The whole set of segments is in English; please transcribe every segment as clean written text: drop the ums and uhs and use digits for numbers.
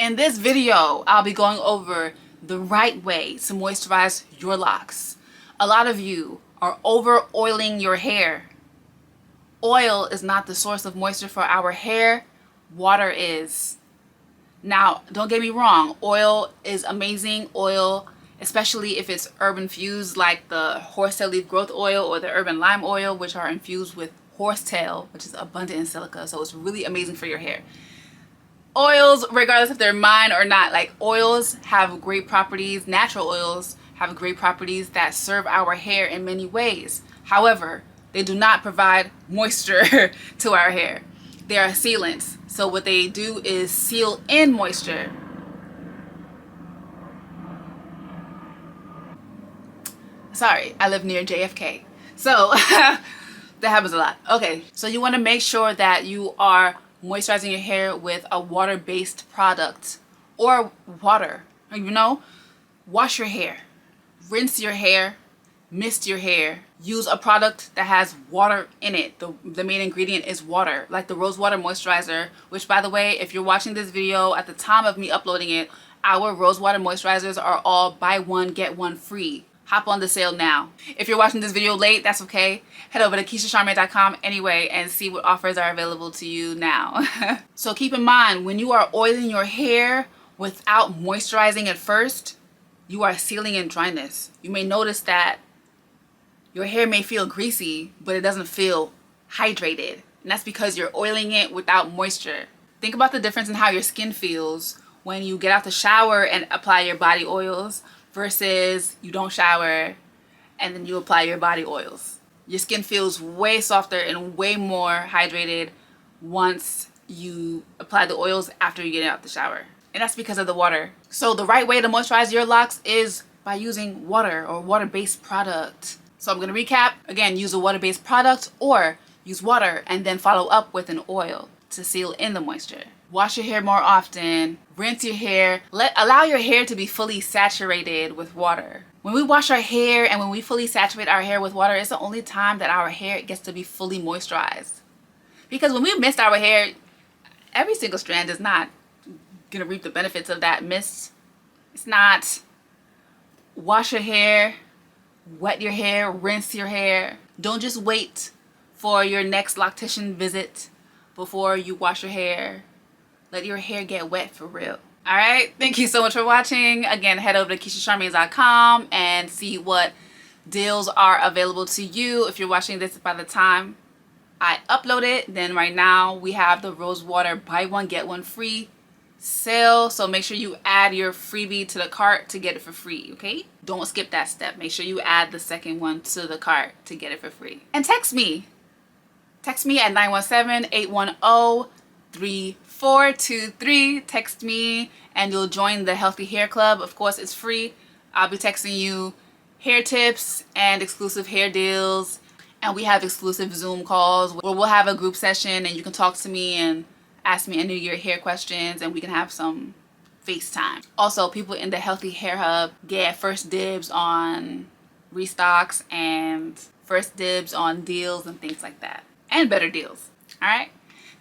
In this video, I'll be going over the right way to moisturize your locks. A lot of you are over oiling your hair. Oil is not the source of moisture for our hair, water is. Now, don't get me wrong, oil is amazing. Oil, especially if it's herb infused like the horsetail leaf growth oil or the urban lime oil, which are infused with horsetail, which is abundant in silica, so it's really amazing for your hair. Oils, regardless if they're mine or not, like oils have great properties. Natural oils have great properties that serve our hair in many ways. However, they do not provide moisture to our hair. They are sealants. So what they do is seal in moisture. Sorry, I live near JFK. So that happens a lot. Okay, so you want to make sure that you are moisturizing your hair with a water-based product or water. You know, wash your hair, rinse your hair, mist your hair. Use a product that has water in it. The main ingredient is water, like the rose water moisturizer, which, by the way, if you're watching this video at the time of me uploading it, our rose water moisturizers are all buy one get one free. Hop on the sale now. If you're watching this video late, that's okay. Head over to KeishaCharmaine.com anyway and see what offers are available to you now. So keep in mind, when you are oiling your hair without moisturizing it first, you are sealing in dryness. You may notice that your hair may feel greasy, but it doesn't feel hydrated. And that's because you're oiling it without moisture. Think about the difference in how your skin feels when you get out the shower and apply your body oils versus you don't shower and then you apply your body oils. Your skin feels way softer and way more hydrated once you apply the oils after you get out the shower. And that's because of the water. So the right way to moisturize your locks is by using water or water-based product. So I'm going to recap. Again, use a water-based product or use water and then follow up with an oil to seal in the moisture. Wash your hair more often, rinse your hair, allow your hair to be fully saturated with water. When we wash our hair and when we fully saturate our hair with water, it's the only time that our hair gets to be fully moisturized. Because when we mist our hair, every single strand is not gonna reap the benefits of that mist. It's not. Wash your hair, wet your hair, rinse your hair. Don't just wait for your next loctician visit before you wash your hair. Let your hair get wet for real. All right, thank you so much for watching. Again, head over to KeishaCharmaine.com and see what deals are available to you. If you're watching this by the time I upload it, then right now we have the rose water buy one get one free sale. So make sure you add your freebie to the cart to get it for free, okay? Don't skip that step. Make sure you add the second one to the cart to get it for free. And text me. Text me at 917-810-3423. Text me and you'll join the Healthy Hair Club. Of course, it's free. I'll be texting you hair tips and exclusive hair deals. And we have exclusive Zoom calls where we'll have a group session and you can talk to me and ask me any of your hair questions and we can have some FaceTime. Also, people in the Healthy Hair Hub get first dibs on restocks and first dibs on deals and things like that. And better deals. All right?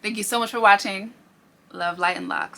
Thank you so much for watching. Love, light, and locks.